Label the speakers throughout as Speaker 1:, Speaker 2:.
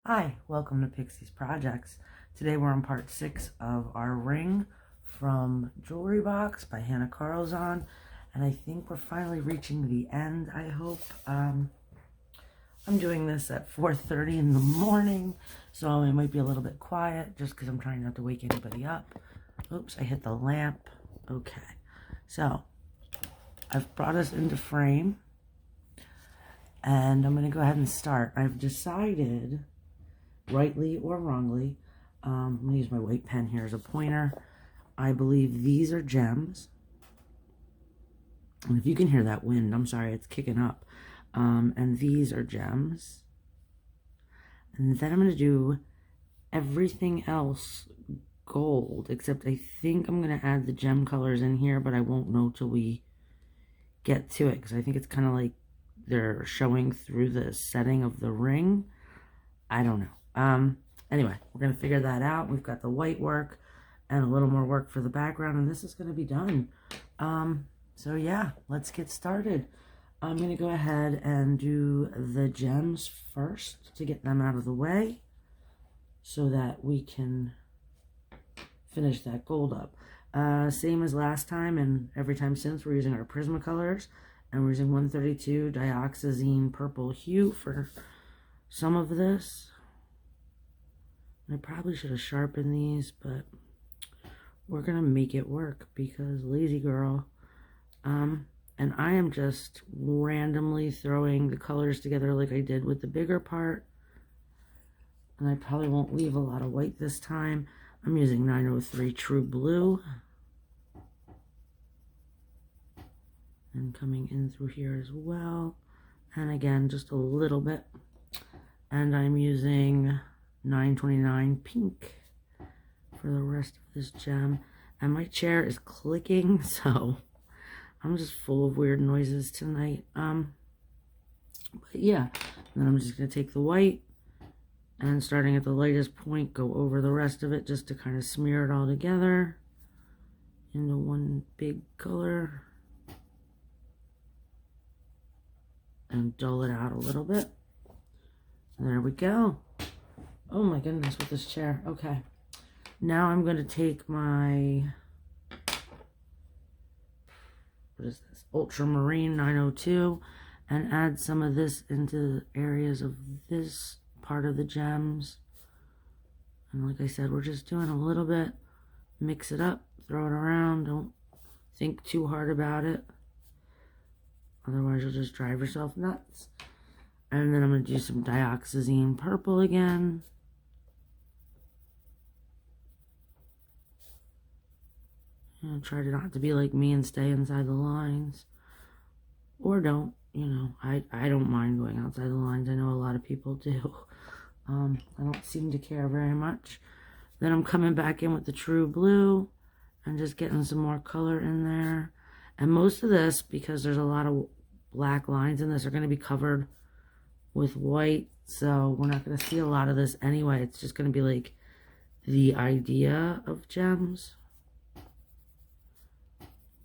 Speaker 1: Hi, welcome to Pixie's Projects. Today we're on part 6 of our ring from Jewelry Box by Hanna Karlzon, and I think we're finally reaching the end, I hope. I'm doing this at 4:30 in the morning, so it might be a little bit quiet just because I'm trying not to wake anybody up. Oops, I hit the lamp. Okay, so I've brought us into frame, and I'm going to go ahead and start. I've decided, rightly or wrongly, I'm going to use my white pen here as a pointer. I believe these are gems. And if you can hear that wind, I'm sorry, it's kicking up. And these are gems. And then I'm going to do everything else gold, except I think I'm going to add the gem colors in here, but I won't know till we get to it, because I think it's kind of like they're showing through the setting of the ring. I don't know. Anyway, we're going to figure that out. We've got the white work and a little more work for the background, and this is going to be done. So yeah, let's get started. I'm going to go ahead and do the gems first to get them out of the way so that we can finish that gold up. Same as last time and every time since, we're using our Prismacolors, and we're using 132 dioxazine purple hue for some of this. I probably should have sharpened these, but we're going to make it work because lazy girl. And I am just randomly throwing the colors together like I did with the bigger part. And I probably won't leave a lot of white this time. I'm using 903 True Blue. And coming in through here as well. And again, just a little bit. And I'm using 929 Pink for the rest of this gem. And my chair is clicking, so I'm just full of weird noises tonight. But yeah, then I'm just going to take the white and starting at the lightest point, go over the rest of it just to kind of smear it all together into one big color. And dull it out a little bit. There we go. Oh my goodness, with this chair. Okay. Now I'm going to take my, what is this? Ultramarine 902 and add some of this into the areas of this part of the gems. And like I said, we're just doing a little bit. Mix it up, throw it around. Don't think too hard about it. Otherwise, you'll just drive yourself nuts. And then I'm going to do some dioxazine purple again. And try to not to be like me and stay inside the lines. Or don't, you know. I don't mind going outside the lines. I know a lot of people do. I don't seem to care very much. Then I'm coming back in with the True Blue and just getting some more color in there. And most of this, because there's a lot of black lines in this, are going to be covered with white. So we're not going to see a lot of this anyway. It's just going to be like the idea of gems,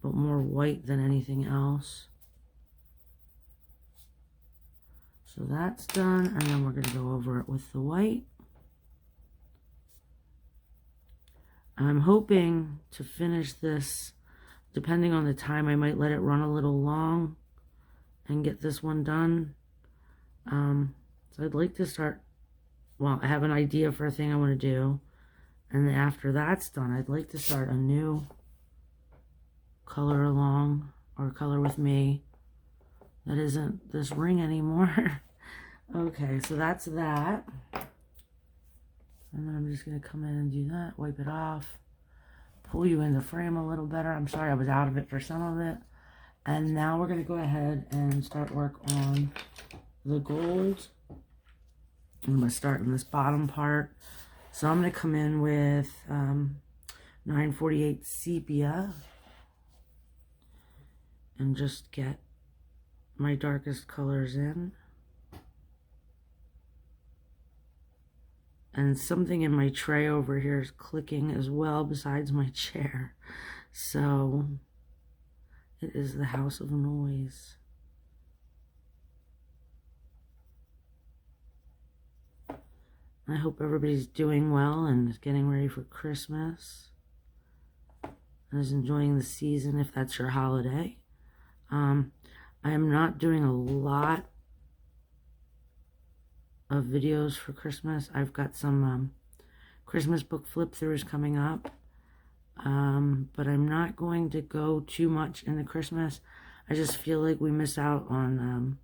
Speaker 1: but more white than anything else. So that's done. And then we're going to go over it with the white. I'm hoping to finish this, depending on the time, I might let it run a little long and get this one done. So I'd like to start, well, I have an idea for a thing I want to do. And then after that's done, I'd like to start a new color along, or color with me, that isn't this ring anymore. Okay, so that's that. And then I'm just going to come in and do that, wipe it off, pull you into frame a little better. I'm sorry I was out of it for some of it. And now we're going to go ahead and start work on the gold. I'm going to start in this bottom part. So I'm going to come in with 948 Sepia and just get my darkest colors in. And something in my tray over here is clicking as well besides my chair. So it is the house of noise. I hope everybody's doing well and is getting ready for Christmas and is enjoying the season if that's your holiday. I am not doing a lot of videos for Christmas. I've got some Christmas book flip-throughs coming up, but I'm not going to go too much into Christmas. I just feel like we miss out on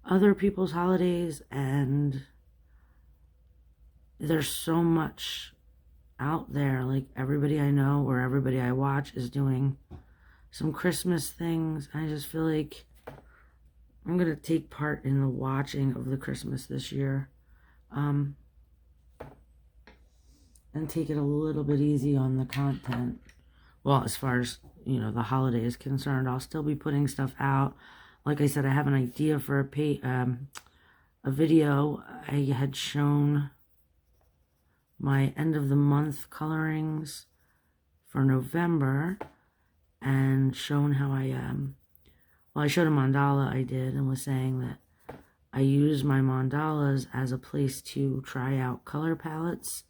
Speaker 1: other people's holidays, and there's so much out there. Like, everybody I know or everybody I watch is doing some Christmas things. I just feel like I'm going to take part in the watching of the Christmas this year. And take it a little bit easy on the content. Well, as far as, you know, the holiday is concerned, I'll still be putting stuff out. Like I said, I have an idea for a video. I had shown my end of the month colorings for November and shown how well, I showed a mandala I did and was saying that I use my mandalas as a place to try out color palettes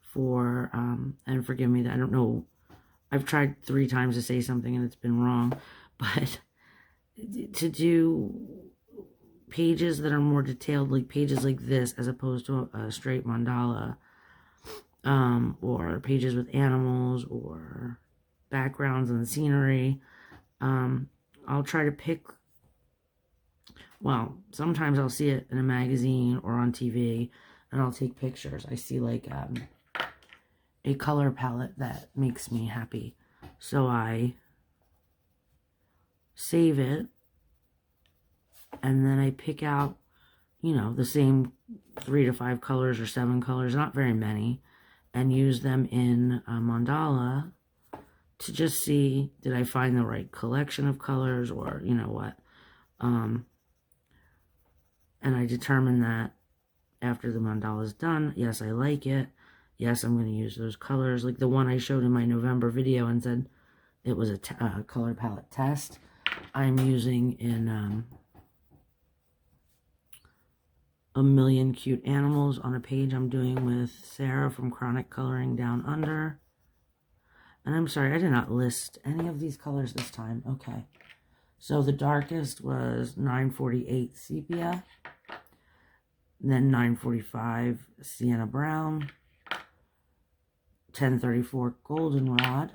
Speaker 1: for, and forgive me that I don't know, I've tried 3 times to say something and it's been wrong, but to do pages that are more detailed, like pages like this, as opposed to a straight mandala, or pages with animals or backgrounds and scenery. I'll try to pick, well, sometimes I'll see it in a magazine or on TV, and I'll take pictures. I see, like, a color palette that makes me happy. So I save it, and then I pick out, you know, the same 3 to 5 colors or 7 colors, not very many, and use them in a mandala to just see, did I find the right collection of colors, or, you know what. And I determine that after the mandala is done, yes, I like it. Yes, I'm going to use those colors. Like the one I showed in my November video and said it was a color palette test. I'm using in A Million Cute Animals on a page I'm doing with Sarah from Chronic Coloring Down Under. And I'm sorry, I did not list any of these colors this time. Okay. So the darkest was 948 Sepia. Then 945 Sienna Brown. 1034 Goldenrod.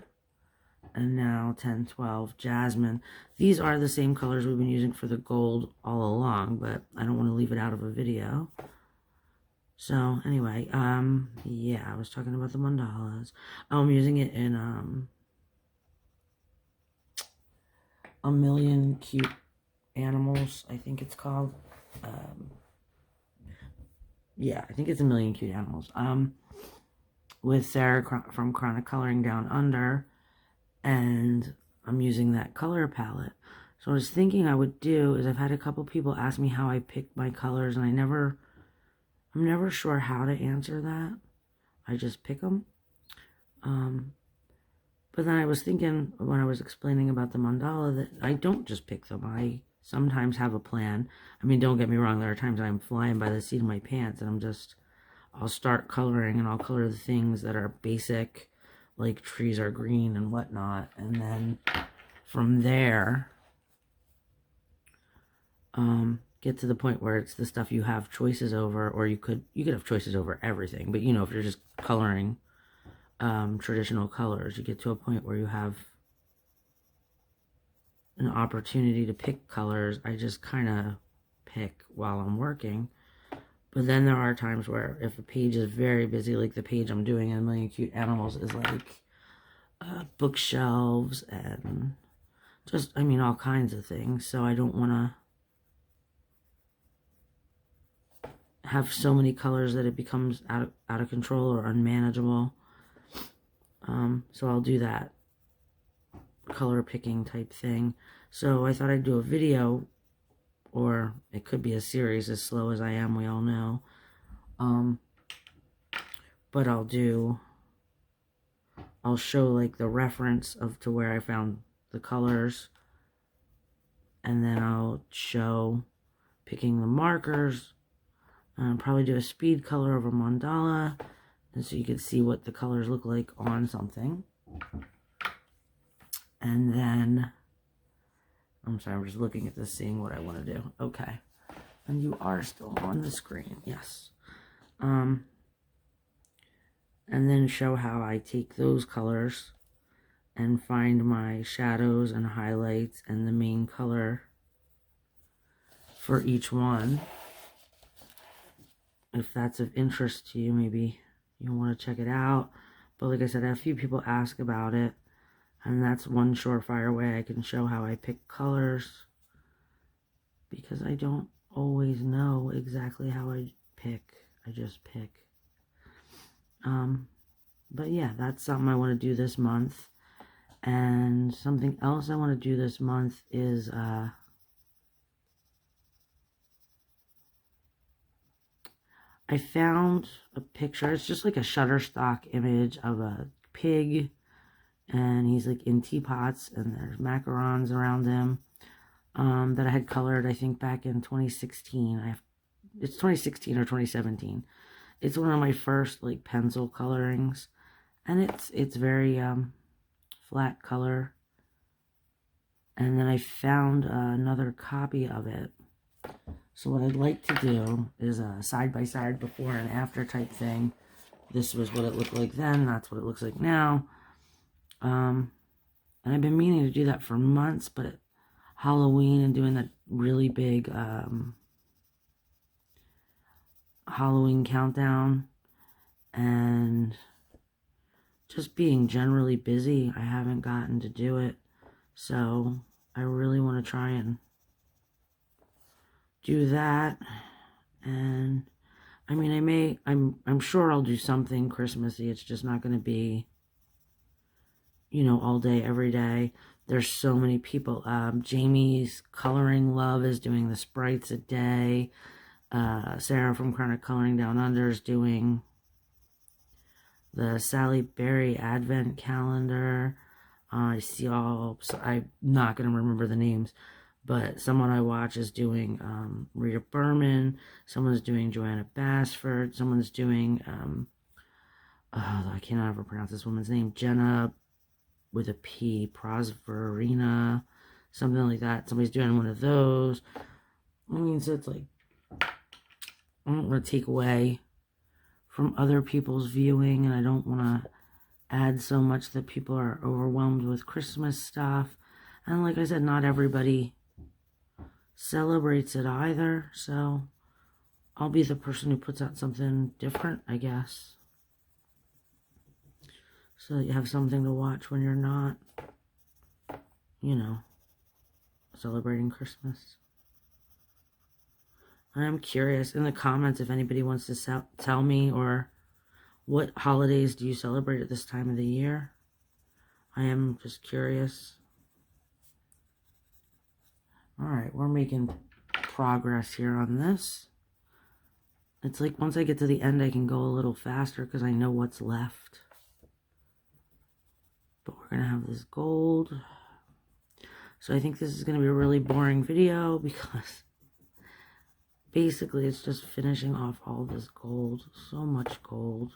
Speaker 1: And now 1012 Jasmine. These are the same colors we've been using for the gold all along, but I don't want to leave it out of a video. So anyway, yeah, I was talking about the mandalas. I'm using it in A Million Cute Animals, I think it's called. Yeah, I think it's A Million Cute Animals. With Sarah from Chronic Coloring Down Under, and I'm using that color palette. So what I was thinking I would do is, I've had a couple people ask me how I pick my colors, and I'm never sure how to answer that. I just pick them. But then I was thinking, when I was explaining about the mandala, that I don't just pick them. I sometimes have a plan. I mean, don't get me wrong, there are times I'm flying by the seat of my pants, and I'll start coloring, and I'll color the things that are basic, like trees are green and whatnot. And then from there, get to the point where it's the stuff you have choices over, or you could have choices over everything. But, you know, if you're just coloring traditional colors, you get to a point where you have an opportunity to pick colors. I just kind of pick while I'm working. But then there are times where if a page is very busy, like the page I'm doing in A Million Cute Animals is like bookshelves and just, I mean, all kinds of things. So I don't want to have so many colors that it becomes out of control or unmanageable. So I'll do that color picking type thing. So I thought I'd do a video, or it could be a series, as slow as I am, we all know, but I'll show like the reference to where I found the colors, and then I'll show picking the markers, probably do a speed color over mandala, and so you can see what the colors look like on something. And then, I'm sorry, I'm just looking at this, seeing what I want to do. Okay. And you are still on the screen. Yes. And then show how I take those colors and find my shadows and highlights and the main color for each one. If that's of interest to you, maybe you want to check it out. But like I said, a few people ask about it. And that's one surefire way I can show how I pick colors, because I don't always know exactly how I pick. I just pick. But yeah, that's something I want to do this month. And something else I want to do this month is I found a picture. It's just like a Shutterstock image of a pig, and he's like in teapots, and there's macarons around him, that I had colored, I think, back in 2016. It's 2016 or 2017. It's one of my first like pencil colorings, and it's very flat color. And then I found another copy of it. So what I'd like to do is a side-by-side before and after type thing. This was what it looked like then. That's what it looks like now. And I've been meaning to do that for months, but Halloween and doing that really big Halloween countdown and just being generally busy, I haven't gotten to do it. So I really want to try and do that. And I mean, I'm sure I'll do something Christmassy. It's just not going to be, all day, every day. There's so many people. Jamie's Coloring Love is doing the Sprites a day. Sarah from Chronic Coloring Down Under is doing the Sally Berry Advent Calendar. I see I'm not going to remember the names, but someone I watch is doing Rita Berman. Someone's doing Joanna Basford. Someone's doing, I cannot ever pronounce this woman's name, Jenna with a P, Prosverina, something like that. Somebody's doing one of those. I mean, so it's like, I don't want to take away from other people's viewing, and I don't want to add so much that people are overwhelmed with Christmas stuff. And like I said, not everybody celebrates it either, so I'll be the person who puts out something different, I guess, so that you have something to watch when you're not, celebrating Christmas. I'm curious in the comments if anybody wants to tell me, or what holidays do you celebrate at this time of the year? I am just curious. Alright, we're making progress here on this. It's like once I get to the end, I can go a little faster because I know what's left. But we're going to have this gold. So I think this is going to be a really boring video because basically it's just finishing off all this gold. So much gold.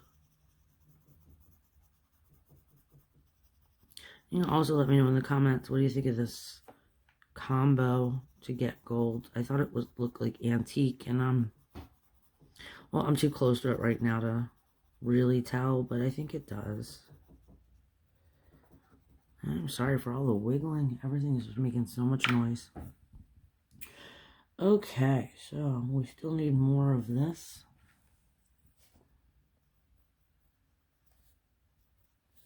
Speaker 1: You can also let me know in the comments, what do you think of this combo to get gold? I thought it looked like antique, and I'm too close to it right now to really tell, but I think it does. I'm sorry for all the wiggling. Everything is just making so much noise. Okay, so we still need more of this.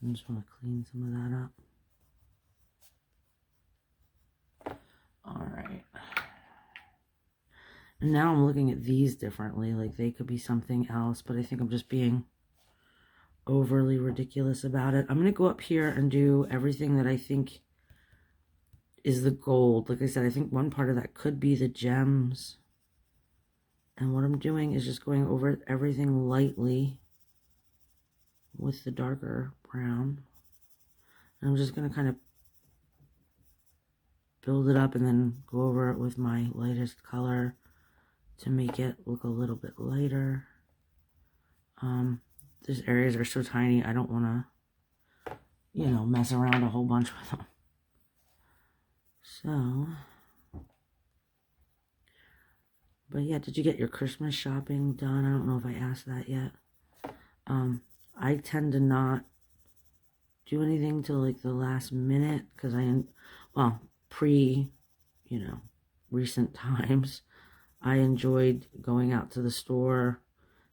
Speaker 1: I just want to clean some of that up. Alright. And now I'm looking at these differently. Like, they could be something else, but I think I'm just being overly ridiculous about it. I'm going to go up here and do everything that I think is the gold. Like I said, I think one part of that could be the gems. And what I'm doing is just going over everything lightly. with the darker brown. And I'm just going to kind of build it up and then go over it with my lightest color to make it look a little bit lighter. These areas are so tiny, I don't want to, you know, mess around a whole bunch with them. So, but yeah, did you get your Christmas shopping done? I don't know if I asked that yet. I tend to not do anything till like the last minute because well, you know, recent times, I enjoyed going out to the store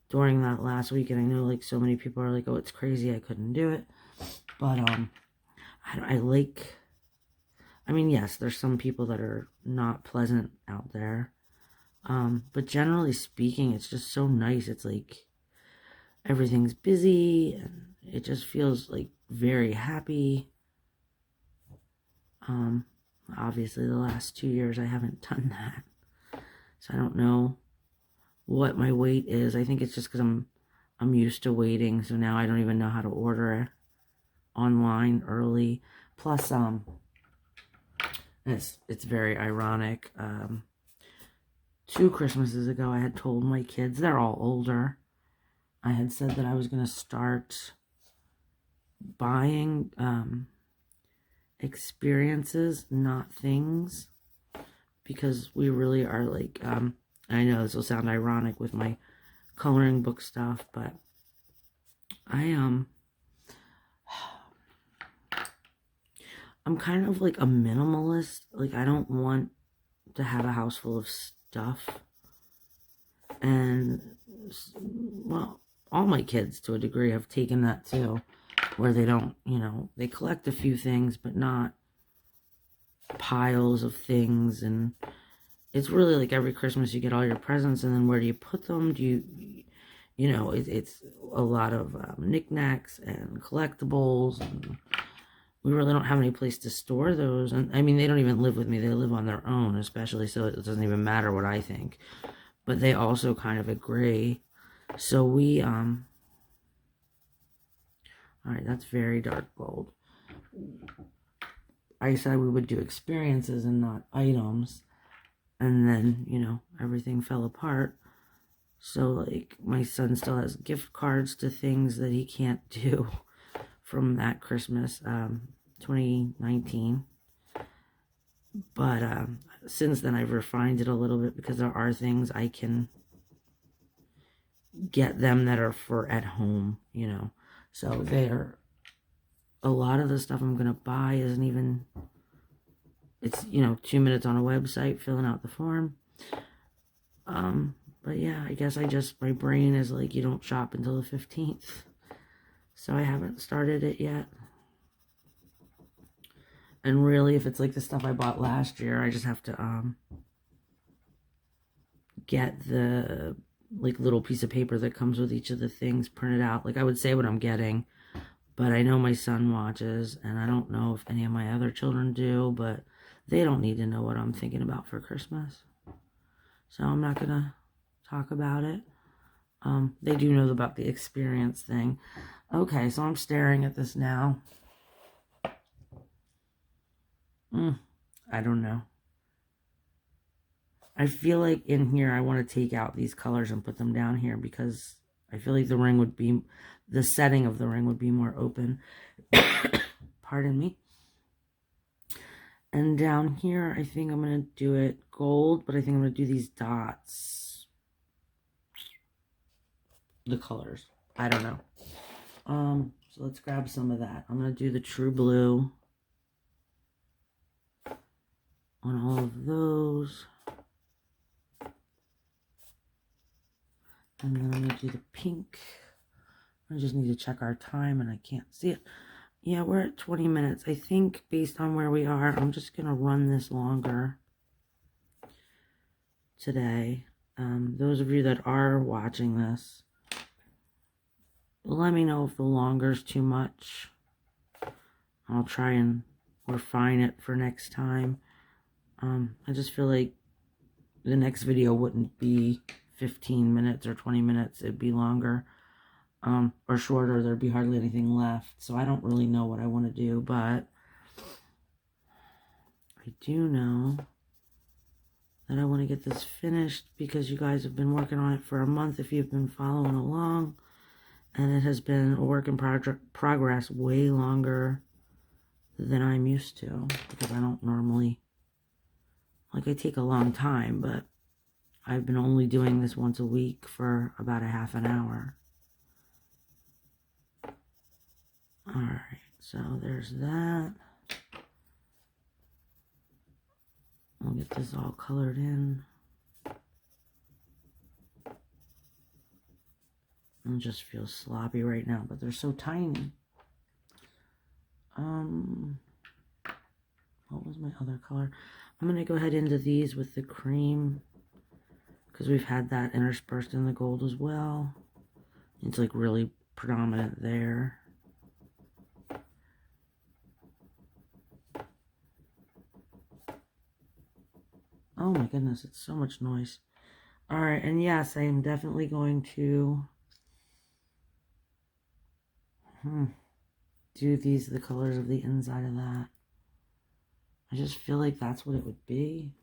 Speaker 1: during that last week, and I know like so many people are like, oh, it's crazy, I couldn't do it. But I mean, yes, there's some people that are not pleasant out there. But generally speaking, it's just so nice. It's like everything's busy and it just feels like very happy. Obviously the last 2 years I haven't done that. So I don't know what my wait is. I think it's just because I'm used to waiting, so now I don't even know how to order online early. Plus, it's very ironic. 2 Christmases ago, I had told my kids, they're all older, I had said that I was going to start buying experiences, not things, because we really are like, I know this will sound ironic with my coloring book stuff, but I'm kind of like a minimalist. Like, I don't want to have a house full of stuff. And, well, all my kids to a degree have taken that too, where they don't, you know, they collect a few things, but not piles of things. And it's really like every Christmas you get all your presents, and then where do you put them? Do you know, it's a lot of knickknacks and collectibles, and we really don't have any place to store those. And I mean, they don't even live with me, they live on their own, especially, so it doesn't even matter what I think. But they also kind of agree. So we, alright, that's very dark gold. I said we would do experiences and not items. And then, you know, everything fell apart. So, like, my son still has gift cards to things that he can't do from that Christmas, 2019. But since then, I've refined it a little bit because there are things I can get them that are for at home, you know. So a lot of the stuff I'm going to buy isn't even, it's, you know, 2 minutes on a website filling out the form. But yeah, I guess my brain is like, you don't shop until the 15th. So I haven't started it yet. And really, if it's like the stuff I bought last year, I just have to get the like little piece of paper that comes with each of the things printed out. Like, I would say what I'm getting, but I know my son watches, and I don't know if any of my other children do, but they don't need to know what I'm thinking about for Christmas. So I'm not gonna talk about it. They do know about the experience thing. Okay, so I'm staring at this now. I don't know. I feel like in here I want to take out these colors and put them down here because I feel like the setting of the ring would be more open. Pardon me. And down here, I think I'm going to do it gold, but I think I'm going to do these dots. The colors. I don't know. So let's grab some of that. I'm going to do the true blue on all of those. And then I'm going to do the pink. I just need to check our time and I can't see it. Yeah, we're at 20 minutes. I think based on where we are, I'm just going to run this longer today. Those of you that are watching this, let me know if the longer is too much. I'll try and refine it for next time. I just feel like the next video wouldn't be 15 minutes or 20 minutes. It'd be longer. or shorter, there'd be hardly anything left. So I don't really know what I want to do, but I do know that I want to get this finished because you guys have been working on it for a month if you've been following along. And it has been a work in progress way longer than I'm used to, because I don't normally, like, I take a long time, but I've been only doing this once a week for about a half an hour. Alright, so there's that. I'll get this all colored in. It just feels sloppy right now, but they're so tiny. What was my other color? I'm going to go ahead into these with the cream, because we've had that interspersed in the gold as well. It's like really predominant there. Oh my goodness, it's so much noise. Alright, and yes, I am definitely going to do these, the colors of the inside of that. I just feel like that's what it would be.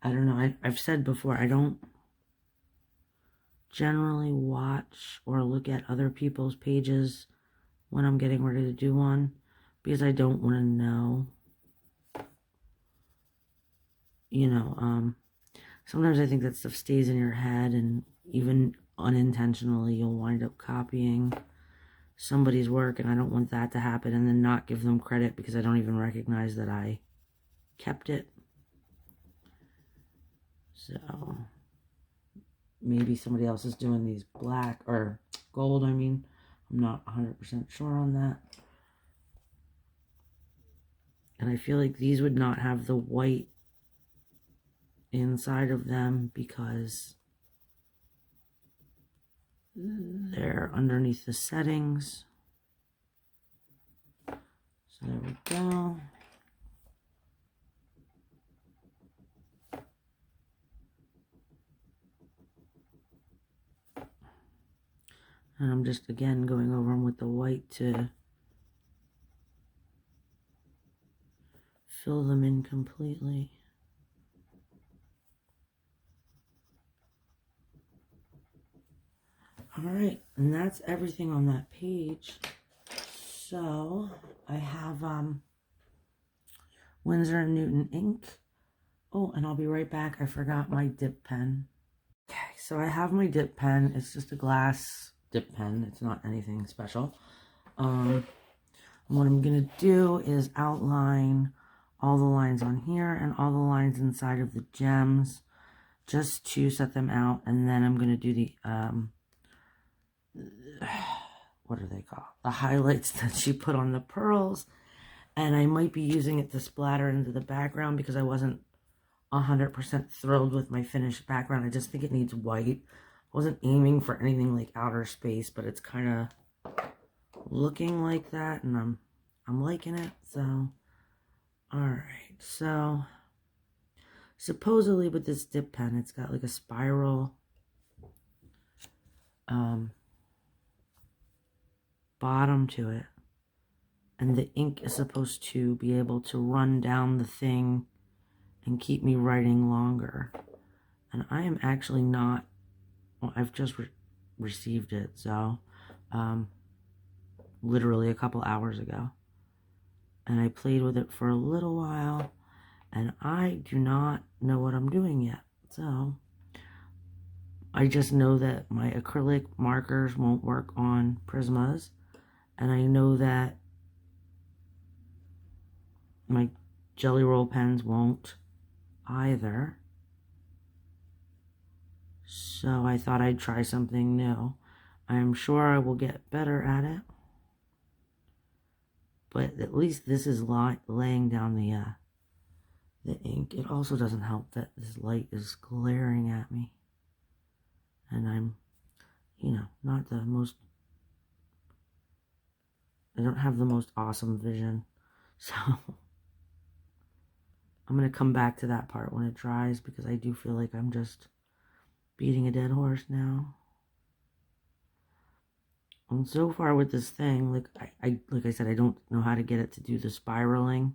Speaker 1: I don't know. I've said before, I don't generally watch or look at other people's pages when I'm getting ready to do one, because I don't want to know. You know, sometimes I think that stuff stays in your head, and even unintentionally you'll wind up copying somebody's work, and I don't want that to happen and then not give them credit because I don't even recognize that I kept it. So maybe somebody else is doing these black or gold, I mean. I'm not 100% sure on that. And I feel like these would not have the white inside of them because they're underneath the settings. So there we go. And I'm just, again, going over them with the white to fill them in completely. Alright, and that's everything on that page. So, I have Winsor & Newton ink. Oh, and I'll be right back. I forgot my dip pen. Okay, so I have my dip pen. It's just a glass dip pen. It's not anything special. What I'm going to do is outline all the lines on here and all the lines inside of the gems just to set them out. And then I'm going to do the, what are they called? The highlights that she put on the pearls. And I might be using it to splatter into the background because I wasn't 100% thrilled with my finished background. I just think it needs white. I wasn't aiming for anything like outer space, but it's kind of looking like that, and I'm liking it. So, alright, so supposedly with this dip pen, it's got like a spiral bottom to it, and the ink is supposed to be able to run down the thing and keep me writing longer. And I am actually not, well, I've just received it, so literally a couple hours ago, and I played with it for a little while, and I do not know what I'm doing yet. So I just know that my acrylic markers won't work on Prismas, and I know that my Jelly Roll pens won't either. So I thought I'd try something new. I am sure I will get better at it, but at least this is laying down the ink. It also doesn't help that this light is glaring at me, and I'm, you know, not the most, I don't have the most awesome vision, so I'm going to come back to that part when it dries, because I do feel like I'm just beating a dead horse now. And so far with this thing, like I said, I don't know how to get it to do the spiraling.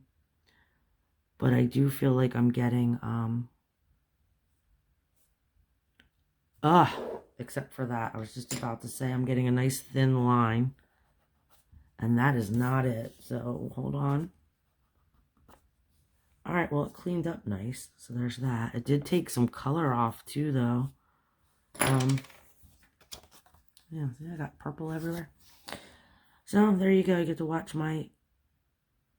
Speaker 1: But I do feel like I'm getting, except for that, I was just about to say I'm getting a nice thin line. And that is not it. So, hold on. Alright, well, it cleaned up nice. So, there's that. It did take some color off, too, though. Yeah, see, I got purple everywhere. So, there you go. You get to watch my,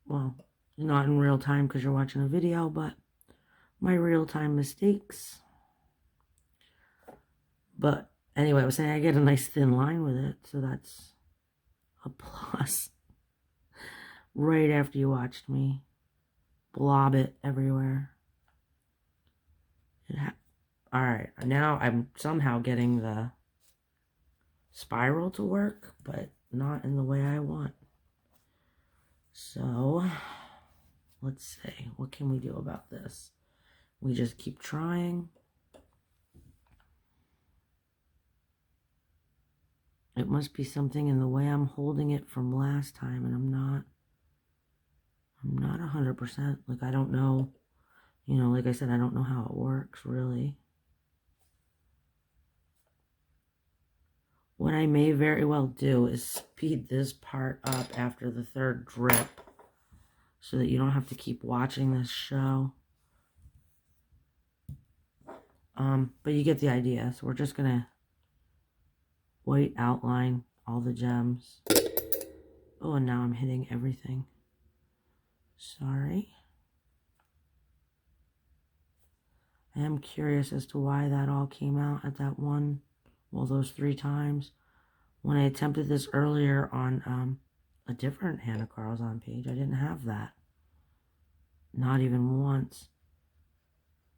Speaker 1: well, not in real time because you're watching a video, but my real-time mistakes. But, anyway, I was saying I get a nice thin line with it. So, that's a plus. Right after you watched me blob it everywhere. Alright, now I'm somehow getting the spiral to work, but not in the way I want. So, let's see. What can we do about this? We just keep trying. It must be something in the way I'm holding it from last time, and I'm not 100%. Like, I don't know. You know, like I said, I don't know how it works, really. What I may very well do is speed this part up after the third drip so that you don't have to keep watching this show. But you get the idea. So we're just going to white outline all the gems. Oh, and now I'm hitting everything. Sorry. I am curious as to why that all came out at that one, well, those 3 times. When I attempted this earlier on a different Hanna Karlzon page, I didn't have that. Not even once.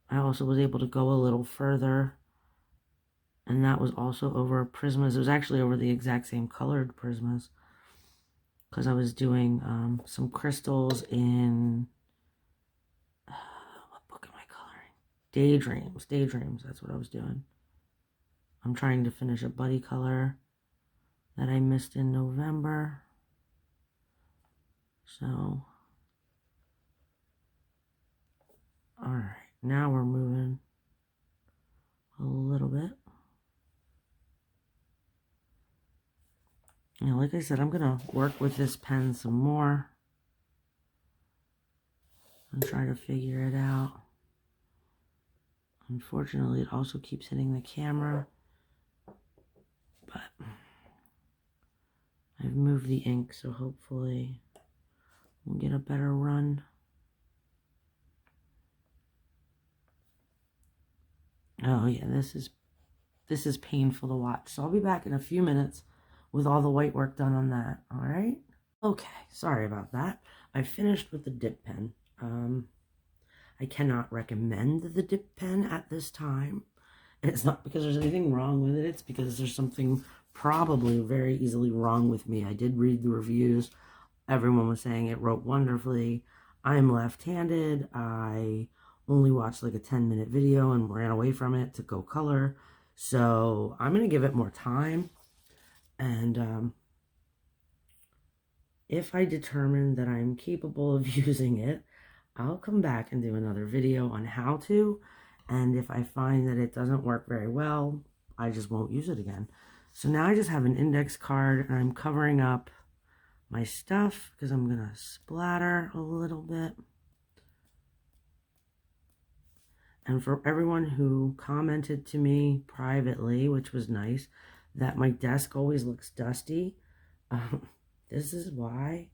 Speaker 1: I also was able to go a little further, and that was also over Prismas. It was actually over the exact same colored Prismas, because I was doing some crystals in, what book am I coloring? Daydreams, that's what I was doing. I'm trying to finish a buddy color that I missed in November. So, alright, now we're moving a little bit. You know, like I said, I'm going to work with this pen some more and try to figure it out. Unfortunately, it also keeps hitting the camera, but I've moved the ink, so hopefully we'll get a better run. Oh yeah, this is painful to watch. So I'll be back in a few minutes with all the white work done on that. All right. Okay. Sorry about that. I finished with the dip pen. I cannot recommend the dip pen at this time. And it's not because there's anything wrong with it. It's because there's something probably very easily wrong with me. I did read the reviews. Everyone was saying it wrote wonderfully. I'm left-handed. I only watched like a 10-minute video and ran away from it to go color. So I'm going to give it more time. And if I determine that I'm capable of using it, I'll come back and do another video on how to. And if I find that it doesn't work very well, I just won't use it again. So now I just have an index card and I'm covering up my stuff because I'm going to splatter a little bit. And for everyone who commented to me privately, which was nice, that my desk always looks dusty, this is why.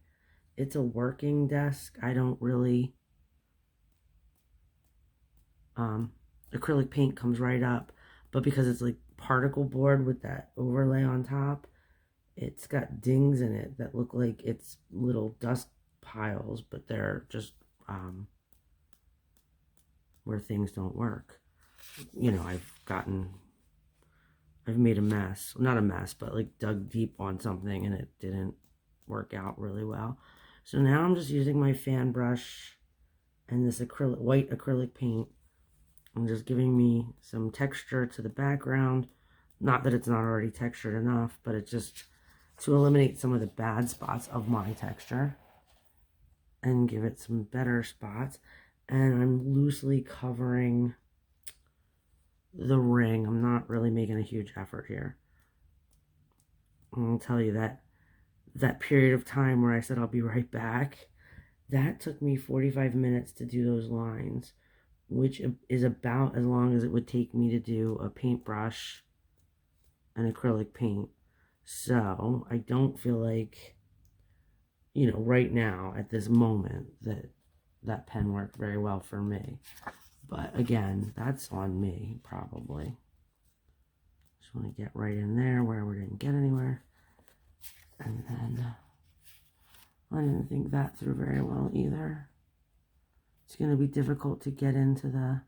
Speaker 1: It's a working desk. I don't really... acrylic paint comes right up, but because it's like particle board with that overlay on top, it's got dings in it that look like it's little dust piles, but they're just where things don't work. You know, I've made a mess. Not a mess, but like dug deep on something and it didn't work out really well. So now I'm just using my fan brush and this white acrylic paint. I'm just giving me some texture to the background. Not that it's not already textured enough, but it just to eliminate some of the bad spots of my texture and give it some better spots. And I'm loosely covering the ring. I'm not really making a huge effort here. I'll tell you that period of time where I said I'll be right back, that took me 45 minutes to do those lines, which is about as long as it would take me to do a paintbrush and acrylic paint. So I don't feel like, you know, right now at this moment that pen worked very well for me. But again, that's on me probably. Just want to get right in there where we didn't get anywhere. And then I didn't think that through very well either. It's going to be difficult to get into the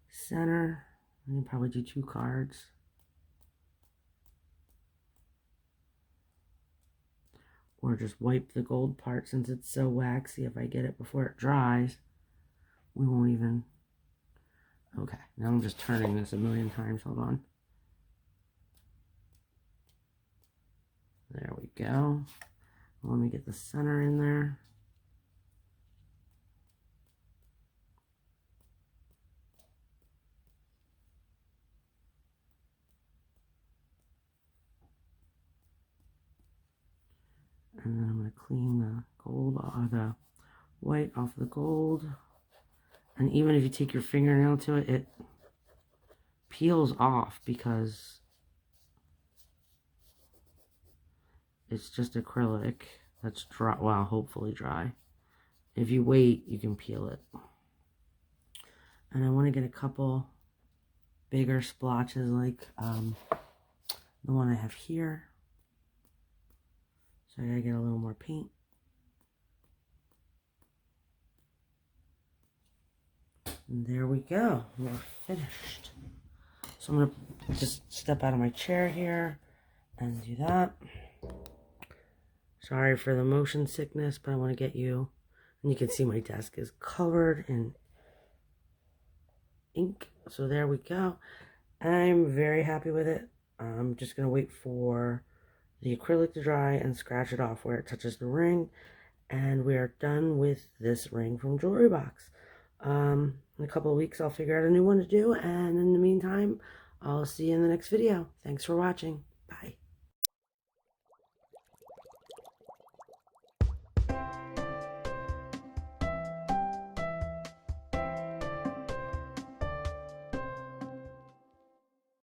Speaker 1: center. I can probably do 2 cards. Or just wipe the gold part since it's so waxy. If I get it before it dries, we won't even... Okay, now I'm just turning this a million times. Hold on. There we go. Let me get the center in there. And then I'm going to clean the gold or the white off the gold. And even if you take your fingernail to it, it peels off because it's just acrylic that's dry. Well, hopefully dry. If you wait, you can peel it. And I want to get a couple bigger splotches like the one I have here. So I gotta get a little more paint. And there we go. We're finished. So I'm gonna just step out of my chair here and do that. Sorry for the motion sickness, but I want to get you. And you can see my desk is covered in ink. So there we go. I'm very happy with it. I'm just gonna wait for the acrylic to dry and scratch it off where it touches the ring, and we are done with this ring from Jewelry Box. In a couple of weeks I'll figure out a new one to do, and in the meantime I'll see you in the next video. Thanks for watching.